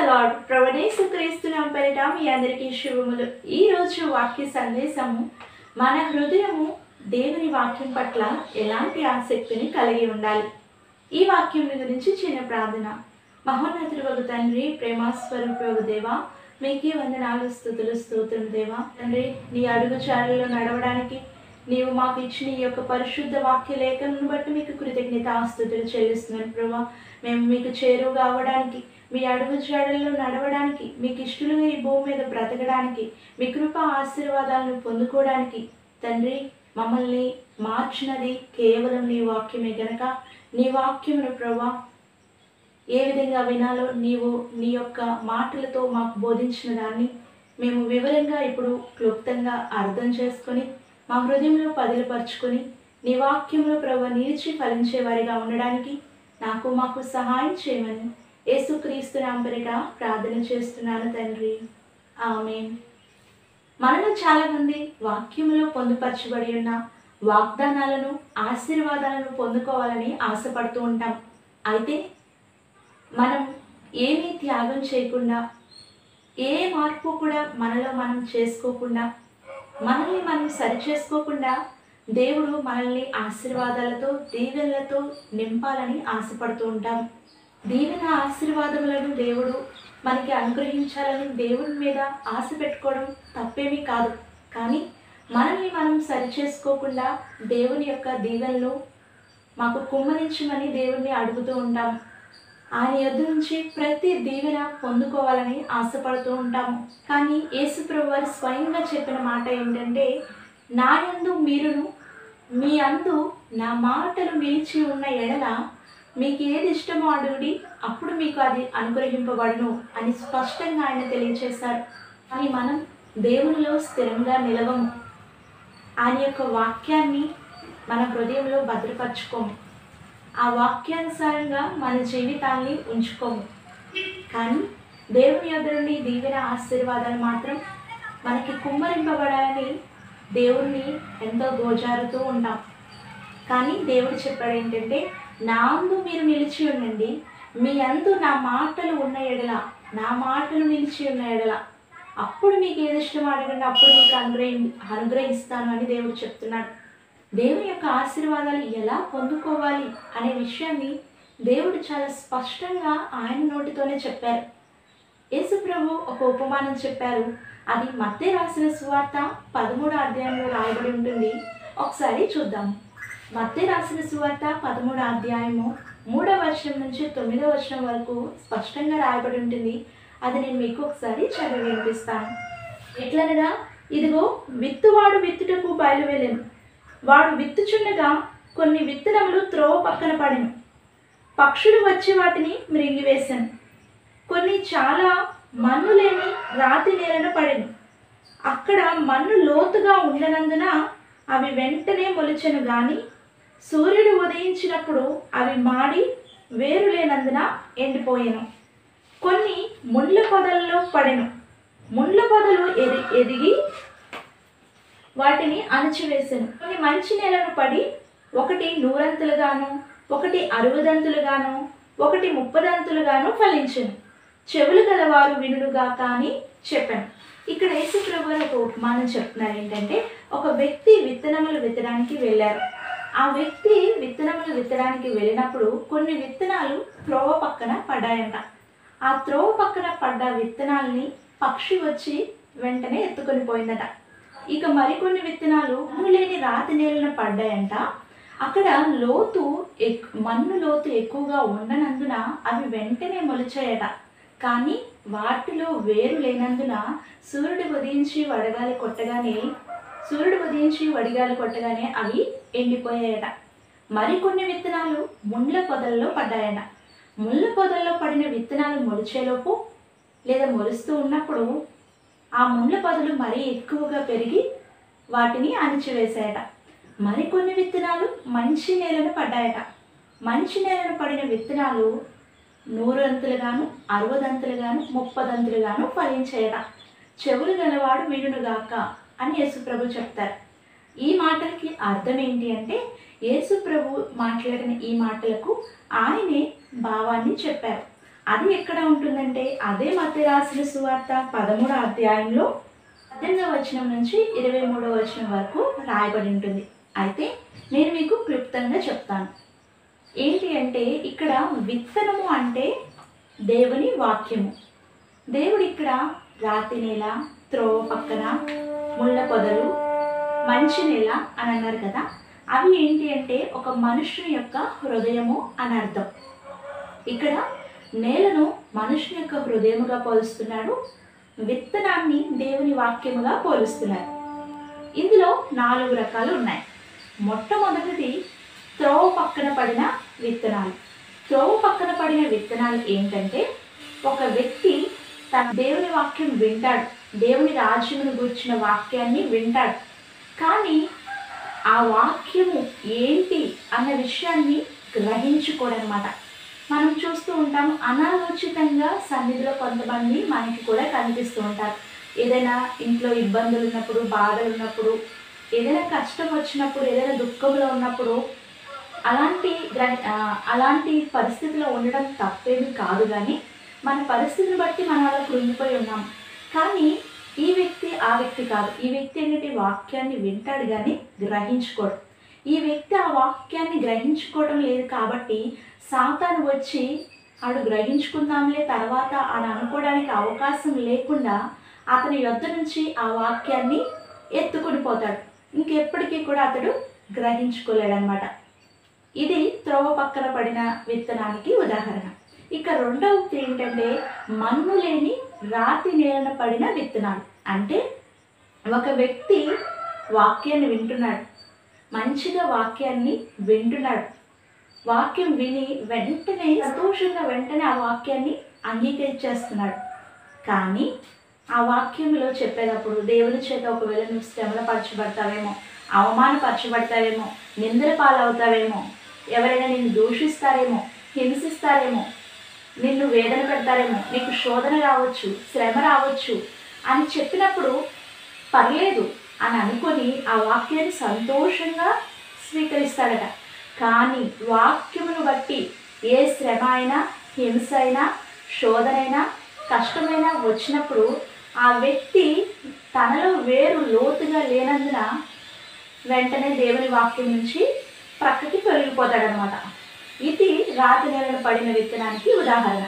Lord. ప్రభునేసు క్రీస్తు నామమున పేరిట మీ అందరికీ శుభములు. ఈ రోజు వాక్య సందేశము మన హృదయము దేవుని వాక్యం పట్ల ఎలాంటి ఆసక్తిని కలిగి ఉండాలి. ఈ వాక్యం గురించి చిన్న ప్రార్థన. మహోన్నతుడు తండ్రి, ప్రేమస్వరూపి దేవా, మీకే వందనాలు, స్తుతులు, స్తోత్రం దేవా. తండ్రి, నీ అడుగు చాడల్లో నడవడానికి నీవు మాకు ఇచ్చిన ఈ యొక్క పరిశుద్ధ వాక్య లేఖను బట్టి మీకు కృతజ్ఞతాస్తుతులు చెల్లిస్తున్నాను ప్రభా. మేము మీకు చేరువగా అవ్వడానికి, మీ అడుగు జాడల్లో నడవడానికి, మీకు ఇష్టలుగా ఈ భూమి మీద బ్రతకడానికి, మీ కృప ఆశీర్వాదాలను పొందుకోవడానికి తండ్రి మమ్మల్ని మార్చినది కేవలం నీ వాక్యమే గనక నీ వాక్యమును ప్రభా ఏ విధంగా వినాలో నీవు నీ యొక్క మాటలతో మాకు బోధించిన దాన్ని మేము వివరంగా ఇప్పుడు క్లుప్తంగా అర్థం చేసుకొని మా హృదయంలో పదిలపరుచుకొని నీ వాక్యంలో ప్రభు నిలిచి ఫలించే వారిగా ఉండడానికి నాకు మాకు సహాయం చేయమని యేసుక్రీస్తు నామమున పేరిట ప్రార్థన చేస్తున్నాను తండ్రి, ఆమేన్. మనలో చాలామంది వాక్యంలో పొందుపరచబడి ఉన్న వాగ్దానాలను, ఆశీర్వాదాలను పొందుకోవాలని ఆశపడుతూ ఉంటాం. అయితే మనం ఏమీ త్యాగం చేయకుండా, ఏ మార్పు కూడా మనలో మనం చేసుకోకుండా, మనల్ని మనం సరిచేసుకోకుండా దేవుడు మనల్ని ఆశీర్వాదాలతో, దీవెనలతో నింపాలని ఆశపడుతూ ఉంటాం. దీవెన ఆశీర్వాదములను దేవుడు మనకి అనుగ్రహించాలని దేవుని మీద ఆశ పెట్టుకోవడం తప్పేమీ కాదు. కానీ మనల్ని మనం సరిచేసుకోకుండా దేవుని యొక్క దీవెనలు మాకు కుమ్మరించమని దేవుణ్ణి అడుగుతూ ఉంటాం. ఆయన యొద్ద నుంచి ప్రతి దీవెన పొందుకోవాలని ఆశపడుతూ ఉంటాము. కానీ యేసుప్రభు వారు స్వయంగా చెప్పిన మాట ఏంటంటే, నా యందు మీరును మీ అందు నా మాటలు నిలిచి ఉన్న ఎడల మీకు ఏది ఇష్టమో అడుగుడి, అప్పుడు మీకు అది అనుగ్రహింపబడును అని స్పష్టంగా ఆయన తెలియచేశారు. కానీ మనం దేవునిలో స్థిరంగా నిలవము, ఆయన యొక్క వాక్యాన్ని మన హృదయంలో భద్రపరచుకోము, ఆ వాక్యానుసారంగా మన జీవితాన్ని ఉంచుకోము. కానీ దేవుని యొద్ద నుండి దీవెన ఆశీర్వాదాలు మాత్రం మనకి కుమ్మరింపబడాలని దేవుణ్ణి ఎంతో గోజారుతూ ఉంటాం. కానీ దేవుడు చెప్పాడు ఏంటంటే, నా అందు మీరు నిలిచి ఉండండి, మీ అందు నా మాటలు ఉన్న ఎడల, నా మాటలు నిలిచి ఉన్న ఎడల అప్పుడు మీకు ఏది ఇష్టం అడగండి, అప్పుడు మీకు అనుగ్రహిస్తాను అని దేవుడు చెప్తున్నాడు. దేవుని యొక్క ఆశీర్వాదాలు ఎలా పొందుకోవాలి అనే విషయాన్ని దేవుడు చాలా స్పష్టంగా ఆయన నోటితోనే చెప్పారు. యేసుప్రభు ఒక ఉపమానం చెప్పారు. అది మత్తయి రాసిన సువార్త 13వ అధ్యాయంలో రాయబడి ఉంటుంది. ఒకసారి చూద్దాం. మత్తయి రాసిన సువార్త 13వ అధ్యాయము 3వ వచనం నుంచి 9వ వచనం వరకు స్పష్టంగా రాయబడి ఉంటుంది. అది నేను మీకు ఒకసారి చదివి వినిపిస్తాను. ఎట్లనగా, ఇదిగో విత్తువాడు విత్తుటకు బయలువెళ్ళెను. వాడు విత్తుచుండగా కొన్ని విత్తనములు త్రోవ పక్కన పడెను. పక్షులు వచ్చి వాటిని మృంగివేశాను. కొన్ని చాలా మన్ను లేని రాతి నేలను పడెను. అక్కడ మన్ను లోతుగా ఉండనందున అవి వెంటనే మొలిచెను, గాని సూర్యుడు ఉదయించినప్పుడు అవి మాడి వేరు లేనందున ఎండిపోయాను. కొన్ని ముండ్ల పొదల్లో పడెను. ముండ్ల పొదలు ఎదిగి వాటిని అణచివేశాను. కొన్ని మంచి నేలను పడి ఒకటి 100 ఒకటి 60 ఒకటి 30 ఫలించెను. చెవులు గలవారు వినుడుగాక అని చెప్పాను. ఇక్కడ యేసుప్రభు వారు ఒక ఉపమానం చెప్తున్నారు. ఏంటంటే, ఒక వ్యక్తి విత్తనములు విత్తడానికి వెళ్ళారు. ఆ వ్యక్తి విత్తనములు విత్తడానికి వెళ్ళినప్పుడు కొన్ని విత్తనాలు త్రోవ పక్కన పడ్డాయంట. ఆ త్రోవ పక్కన పడ్డ విత్తనాలని పక్షి వచ్చి వెంటనే ఎత్తుకొని పోయిందట. ఇక మరికొన్ని విత్తనాలు మన్ను లేని రాతి నేలను పడ్డాయంట. అక్కడ మన్ను లోతు ఎక్కువగా ఉండనందున అవి వెంటనే మొలిచాయట. కానీ వాటిలో వేరు లేనందున సూర్యుడు ఉదయించి వడిగాలి కొట్టగానే అవి ఎండిపోయాయట. మరికొన్ని విత్తనాలు ముండ్ల పొదల్లో పడ్డాయట. ముళ్ళ పొదల్లో పడిన విత్తనాలు మొలిచేలోపు లేదా మొలుస్తూ ఉన్నప్పుడు ఆ ముండ్ల పొదలు మరీ ఎక్కువగా పెరిగి వాటిని అణిచివేశాయట. మరికొన్ని విత్తనాలు మంచి నేలను పడ్డాయట. మంచి నేలను పడిన విత్తనాలు 100 60 30 ఫలించాయట. చెవులు గలవాడు వినుగాక అని యేసుప్రభు చెప్తారు. ఈ మాటలకి అర్థం ఏంటి అంటే, యేసుప్రభు మాట్లాడిన ఈ మాటలకు ఆయనే భావాన్ని చెప్పారు. అది ఎక్కడ ఉంటుందంటే అదే మత్తయి రాసిన సువార్త 13వ అధ్యాయంలో 18వ వచనం నుంచి 23వ వచనం వరకు రాయబడి ఉంటుంది. అయితే నేను మీకు క్లుప్తంగా చెప్తాను. ఏంటి అంటే ఇక్కడ విత్తనము అంటే దేవుని వాక్యము. దేవుడు ఇక్కడ రాతి నేల, త్రోవ పక్కన ముళ్ళ పొదలు, మంచి నేల అని అన్నారు కదా. అవి ఏంటి అంటే ఒక మనుషుని యొక్క హృదయము అని అర్థం. ఇక్కడ నేలను మనుషుని యొక్క హృదయముగా పోలుస్తున్నాడు, విత్తనాన్ని దేవుని వాక్యముగా పోలుస్తున్నారు. ఇందులో 4 రకాలు ఉన్నాయి. మొట్టమొదటిది త్రోవ పక్కన పడిన విత్తనాలు. త్రోవ పక్కన పడిన విత్తనాలు ఏంటంటే ఒక వ్యక్తి తన దేవుని వాక్యం వింటాడు, దేవుని రాజ్యమును గూర్చిన వాక్యాన్ని వింటాడు, కానీ ఆ వాక్యము ఏంటి అన్న విషయాన్ని గ్రహించుకోడనమాట. మనం చూస్తూ ఉంటాం, అనాలోచితంగా సన్నిధిలో కొంతమంది మనకి కూడా కనిపిస్తూ ఉంటారు. ఏదైనా ఇంట్లో ఇబ్బందులు ఉన్నప్పుడు, బాధలు ఉన్నప్పుడు, ఏదైనా కష్టం వచ్చినప్పుడు, ఏదైనా దుఃఖంలో ఉన్నప్పుడు అలాంటి పరిస్థితిలో ఉండడం తప్పేమి కాదు. కానీ మన పరిస్థితిని బట్టి మనం అలా కృంగిపోయి ఉన్నాం. కానీ ఈ వ్యక్తి ఆ వ్యక్తి కాదు. ఈ వ్యక్తి ఏంటంటే వాక్యాన్ని వింటాడు కానీ గ్రహించుకోడు. ఈ వ్యక్తి ఆ వాక్యాన్ని గ్రహించుకోవడం లేదు కాబట్టి సాతాను వచ్చి ఆడు గ్రహించుకుందాంలే తర్వాత అని అనుకోవడానికి అవకాశం లేకుండా అతని యొద్ద నుంచి ఆ వాక్యాన్ని ఎత్తుకుని పోతాడు. ఇంకెప్పటికీ కూడా అతడు గ్రహించుకోలేడనమాట. ఇది త్రోవ పక్కన పడిన విత్తనానికి ఉదాహరణ. ఇక రెండవది ఏంటంటే మన్ను లేని రాతి నేలన పడిన విత్తనాలు. అంటే ఒక వ్యక్తి వాక్యాన్ని వింటున్నాడు, మంచిగా వాక్యాన్ని వింటున్నాడు, వాక్యం విని వెంటనే సంతోషంగా వెంటనే ఆ వాక్యాన్ని అంగీకరించేస్తున్నాడు. కానీ ఆ వాక్యంలో చెప్పేటప్పుడు దేవుని చేత ఒకవేళ నువ్వు శ్రమల పరచబడతావేమో, అవమానపరచబడతావేమో, నిందల పాలవుతావేమో, ఎవరైనా నిన్ను దూషిస్తారేమో, హింసిస్తారేమో, నిన్ను వేదన పెడతారేమో, నీకు శోధన రావచ్చు, శ్రమ రావచ్చు అని చెప్పినప్పుడు పర్లేదు అని అనుకొని ఆ వాక్యాన్ని సంతోషంగా స్వీకరిస్తాడట. కానీ వాక్యమును బట్టి ఏ శ్రమ అయినా, హింస అయినా, శోధనైనా, కష్టమైనా వచ్చినప్పుడు ఆ వ్యక్తి తనలో వేరు లోతుగా లేనందున వెంటనే దేవుని వాక్యం నుంచి ప్రక్కకి తొలగిపోతాడనమాట. ఇది రాతి నేలను పడిన విత్తనానికి ఉదాహరణ.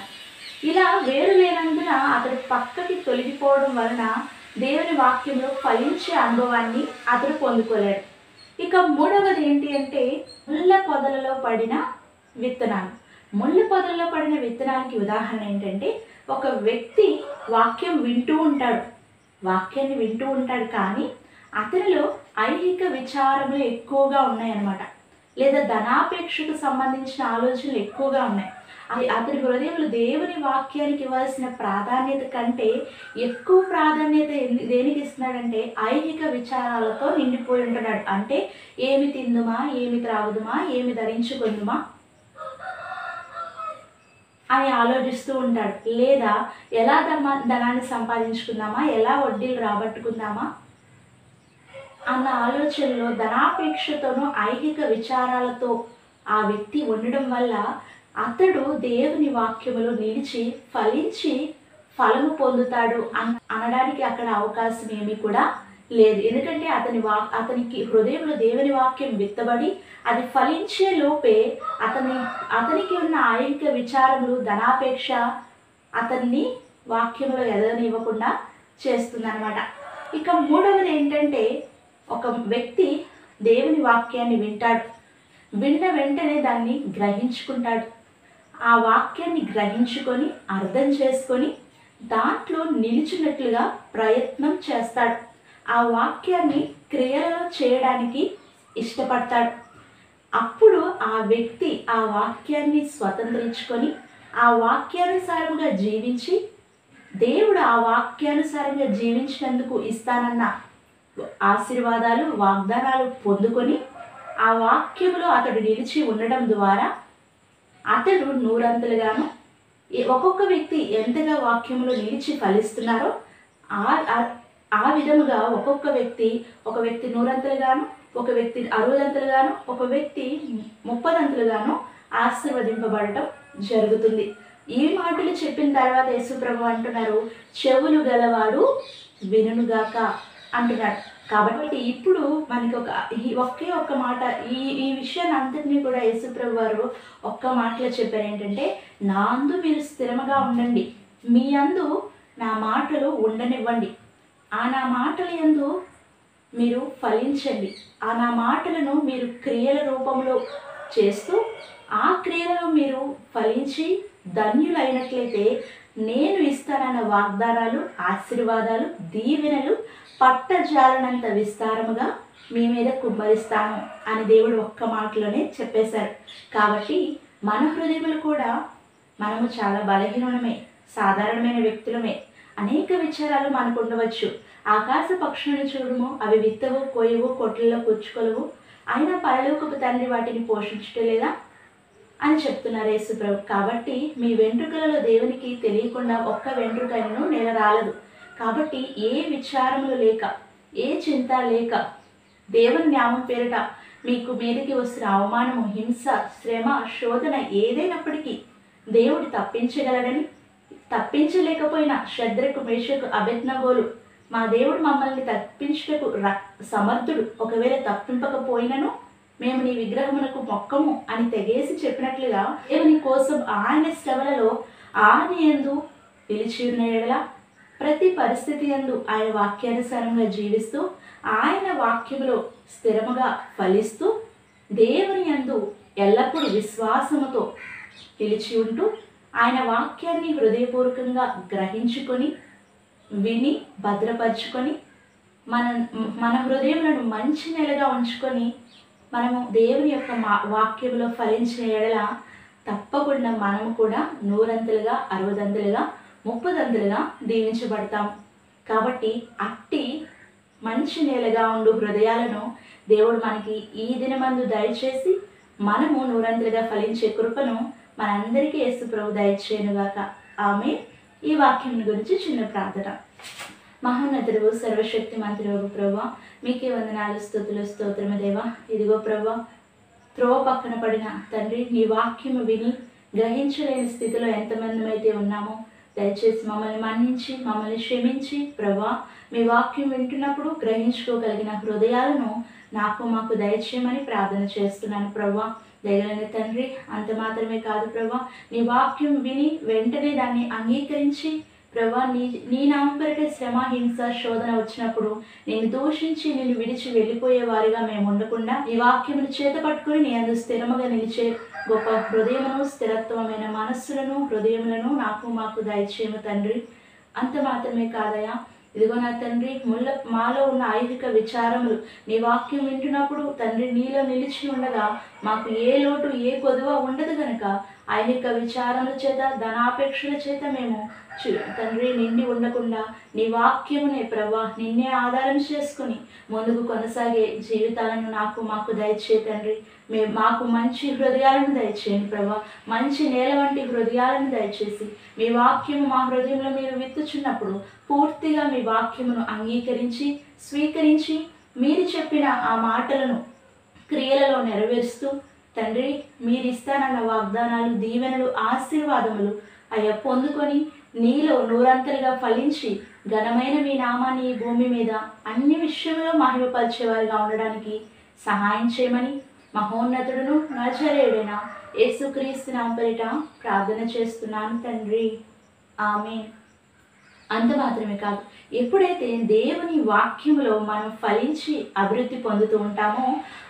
ఇలా వేరు లేనందున అతడు పక్కకి తొలగిపోవడం వలన దేవుని వాక్యంలో ఫలించే అనుభవాన్ని అతడు పొందుకోలేడు. ఇక మూడవది ఏంటి అంటే ముళ్ళ పొదలలో పడిన విత్తనాలు. ముళ్ళ పొదలలో పడిన విత్తనానికి ఉదాహరణ ఏంటంటే ఒక వ్యక్తి వాక్యాన్ని వింటూ ఉంటాడు కానీ అతనిలో ఐహిక విచారములు ఎక్కువగా ఉన్నాయన్నమాట. లేదా ధనాపేక్షకు సంబంధించిన ఆలోచనలు ఎక్కువగా ఉన్నాయి. అతని హృదయంలో దేవుని వాక్యానికి ఇవ్వాల్సిన ప్రాధాన్యత కంటే ఎక్కువ ప్రాధాన్యత దేనికి ఇస్తున్నాడంటే ఐహిక విచారాలతో నిండిపోయి ఉంటున్నాడు. అంటే ఏమి తిందుమా, ఏమి త్రాగుదుమా, ఏమి ధరించుకుందుమా అని ఆలోచిస్తూ ఉంటాడు. లేదా ఎలా ధనాన్ని సంపాదించుకుందామా, ఎలా వడ్డీలు రాబట్టుకుందామా అన్న ఆలోచనలో ధనాపేక్షతోనూ ఐహిక విచారాలతో ఆ వ్యక్తి ఉండడం వల్ల అతడు దేవుని వాక్యములో నిలిచి ఫలించి ఫలము పొందుతాడు అనడానికి అక్కడ అవకాశం ఏమీ కూడా లేదు. ఎందుకంటే అతనికి హృదయంలో దేవుని వాక్యం విత్తబడి అది ఫలించే లోపే అతనికి ఉన్న ఐహిక విచారములు, ధనాపేక్ష అతన్ని వాక్యంలో ఎదగనివ్వకుండా చేస్తుందన్నమాట. ఇక మూడవది ఏంటంటే ఒక వ్యక్తి దేవుని వాక్యాన్ని వింటాడు, విన్న వెంటనే దాన్ని గ్రహించుకుంటాడు. ఆ వాక్యాన్ని గ్రహించుకొని అర్థం చేసుకొని దాంట్లో నిలిచినట్లుగా ప్రయత్నం చేస్తాడు. ఆ వాక్యాన్ని క్రియలలో చేయడానికి ఇష్టపడతాడు. అప్పుడు ఆ వ్యక్తి ఆ వాక్యాన్ని స్వతంత్రించుకొని ఆ వాక్యానుసారంగా జీవించి దేవుడు ఆ వాక్యానుసారంగా జీవించినందుకు ఇస్తానన్న ఆశీర్వాదాలు, వాగ్దానాలు పొందుకొని ఆ వాక్యములో అతడు నిలిచి ఉండడం ద్వారా అతడు నూరంతలుగాను, ఒక్కొక్క వ్యక్తి ఎంతగా వాక్యంలో నిలిచి ఫలిస్తున్నారో ఆ విధముగా ఒక వ్యక్తి 100 ఒక వ్యక్తి 60 ఒక వ్యక్తి 30 ఆశీర్వదింపబడటం జరుగుతుంది. ఈ మాటలు చెప్పిన తర్వాత యేసుప్రభు అంటున్నారు, చెవులు గలవాడు వినుగాక అంటున్నాడు. కాబట్టి ఇప్పుడు మనకి ఒకే ఒక్క మాట ఈ విషయాన్ని అంతటినీ కూడా యేసుప్రభు వారు ఒక్క మాటలో చెప్పారు. ఏంటంటే, నా అందు మీరు స్థిరముగా ఉండండి, మీ అందు నా మాటలు ఉండనివ్వండి, ఆ నా మాటల యందు మీరు ఫలించండి, ఆ నా మాటలను మీరు క్రియల రూపంలో చేస్తూ ఆ క్రియలను మీరు ఫలించి ధన్యులైనట్లయితే నేను ఇస్తానన్న వాగ్దానాలు, ఆశీర్వాదాలు, దీవెనలు పట్టజాలనంత విస్తారముగా మీ మీద కుమ్మరిస్తాను అని దేవుడు ఒక్క మాటలోనే చెప్పేశారు. కాబట్టి మన హృదయములు కూడా మనము చాలా బలహీనమే, సాధారణమైన వ్యక్తులమే. అనేక విచారాలు మనకు ఉండవచ్చు. ఆకాశ పక్షులను చూడము, అవి విత్తవు, కోయవు, కొట్లలో కూర్చుకోలేవు, అయినా పరలోకపు తండ్రి వాటిని పోషించటలేదా అని చెప్తున్నారు యేసుప్రభు. కాబట్టి మీ వెంట్రుకలలో దేవునికి తెలియకుండా ఒక్క వెంట్రుకైనను నేల రాలదు. కాబట్టి ఏ విచారములు లేక, ఏ చింత లేక, దేవుని నామం పేరిట మీకు మీదకి వస్తున్న అవమానము, హింస, శ్రమ, శోధన ఏదైనప్పటికీ దేవుడు తప్పించగలడని, తప్పించలేకపోయినా షద్రకు, మేషకు, అబేద్నెగోలు మా దేవుడు మమ్మల్ని తప్పించుటకు సమర్థుడు, ఒకవేళ తప్పింపకపోయినను మేము నీ విగ్రహమునకు మొక్కము అని తెగేసి చెప్పినట్లుగా దేవుని కోసం ఆయన శ్రమలలో ఆయన యందు నిలిచి ఉన్న యెడల ప్రతి పరిస్థితి యందు ఆయన వాక్యానుసారంగా జీవిస్తూ ఆయన వాక్యములో స్థిరముగా ఫలిస్తూ దేవుని యందు ఎల్లప్పుడూ విశ్వాసముతో నిలిచి ఉంటూ ఆయన వాక్యాన్ని హృదయపూర్వకంగా గ్రహించుకొని విని భద్రపరుచుకొని మన హృదయములను మంచి నెలగా ఉంచుకొని మనము దేవుని యొక్క వాక్యంలో ఫలించిన ఎడల తప్పకుండా మనము కూడా 100 60 30 దీవించబడతాం. కాబట్టి అట్టి మంచి నేలగా ఉండు హృదయాలను దేవుడు మనకి ఈ దినమందు దయచేసి మనము 100 ఫలించే కృపను మనందరికీ యేసుప్రభు దయచేయునుగాక. ఆమె. ఈ వాక్యం గురించి చిన్న ప్రార్థన. మహోన్నతుడు, సర్వశక్తి మంత్రుడు ప్రభా, మీకే వందనాలు, స్తుతులు, స్తోత్రము దేవా. ఇదిగో ప్రభా, త్రోవ పక్కన పడిన తండ్రి, నీ వాక్యము విని గ్రహించలేని స్థితిలో ఎంతమంది అయితే ఉన్నామో దయచేసి మమ్మల్ని మన్నించి, మమ్మల్ని క్షమించి ప్రభా, మీ వాక్యం వింటున్నప్పుడు గ్రహించుకోగలిగిన హృదయాలను మాకు దయచేయమని ప్రార్థన చేస్తున్నాను ప్రభా. దయగలిగిన తండ్రి, అంత మాత్రమే కాదు ప్రభా, నీ వాక్యం విని వెంటనే దాన్ని అంగీకరించి ప్రభా, నీ నామం పేరిట శ్రమ, హింస, శోధన వచ్చినప్పుడు నేను దూషించి నిన్ను విడిచి వెళ్ళిపోయే వారిగా మేము ఉండకుండా ఈ వాక్యమును చేత పట్టుకుని నీ అందు స్థిరముగా నిలిచే గొప్ప హృదయమును, స్థిరత్వమైన మనస్సులను, హృదయములను మాకు దయచేయము తండ్రి. అంత మాత్రమే కాదయా, ఇదిగో నా తండ్రి, మాలో ఉన్న ఐహిక విచారములు నీ వాక్యం వింటున్నప్పుడు తండ్రి నీలో నిలిచి ఉండగా మాకు ఏ లోటు, ఏ కొదువ ఉండదు గనుక ఐహిక విచారముల చేత, ధనాపేక్షల చేత మేము తండ్రి నిండి ఉండకుండా నీ వాక్యమునే ప్రభా, నిన్నే ఆధారం చేసుకుని ముందుకు కొనసాగే జీవితాలను మాకు దయచే తండ్రి. మాకు మంచి హృదయాలను దయచేయండి ప్రభా, మంచి నేల వంటి హృదయాలను దయచేసి మీ వాక్యము మా హృదయంలో మీరు విత్తుచున్నప్పుడు పూర్తిగా మీ వాక్యమును అంగీకరించి, స్వీకరించి మీరు చెప్పిన ఆ మాటలను క్రియలలో నెరవేరుస్తూ తండ్రి, మీరు ఇస్తానన్న వాగ్దానాలు, దీవెనలు, ఆశీర్వాదములు అయ్యా పొందుకొని నీలో 100 ఫలించి ఘనమైన మీ నామాన్ని ఈ భూమి మీద అన్ని విషయంలో మహిమపరిచేవారిగా ఉండడానికి సహాయం చేయమని మహోన్నతుడును నజరేయుడైన యేసుక్రీస్తు నామమున పేరిట ప్రార్థన చేస్తున్నాను తండ్రి. ఆమేన్. అంత మాత్రమే కాదు, ఎప్పుడైతే దేవుని వాక్యములో మనం ఫలించి అభివృద్ధి పొందుతూ ఉంటామో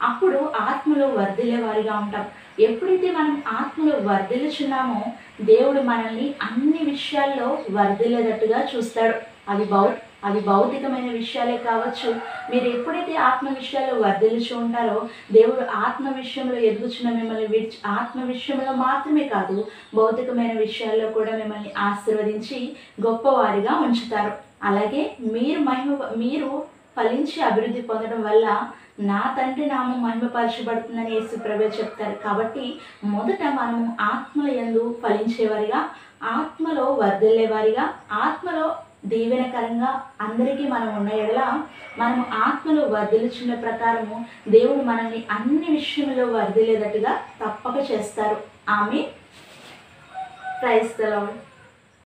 అప్పుడు ఆత్మలో వర్ధిల్లే వారిగా ఉంటాం. ఎప్పుడైతే మనం ఆత్మలో వర్ధిల్లుచున్నామో దేవుడు మనల్ని అన్ని విషయాల్లో వర్ధిల్లేటట్టుగా చూస్తాడు. అది భౌతికమైన విషయాలే కావచ్చు. మీరు ఎప్పుడైతే ఆత్మ విషయాల్లో వర్ధిల్లుచు ఉంటారో దేవుడు ఆత్మ విషయంలో ఎదుగుచున్న మిమ్మల్ని విడిచి ఆత్మ విషయంలో మాత్రమే కాదు భౌతికమైన విషయాల్లో కూడా మిమ్మల్ని ఆశీర్వదించి గొప్పవారిగా ఉంచుతారు. అలాగే మీరు ఫలించి అభివృద్ధి పొందడం వల్ల నా తండ్రి నామం మహిమపరచబడుతుందని యేసుప్రభు చెప్తారు. కాబట్టి మొదట మనము ఆత్మల యందు ఫలించేవారిగా, ఆత్మలో వర్ధిల్లేవారిగా, ఆత్మలో దీవెనకరంగా అందరికీ మనం ఉన్న ఎడల మనము ఆత్మలో వర్ధిల్లుచున్న ప్రకారము దేవుడు మనల్ని అన్ని విషయంలో వర్ధిల్లేటట్టుగా తప్పక చేస్తారు. ఆమె. Praise the lord.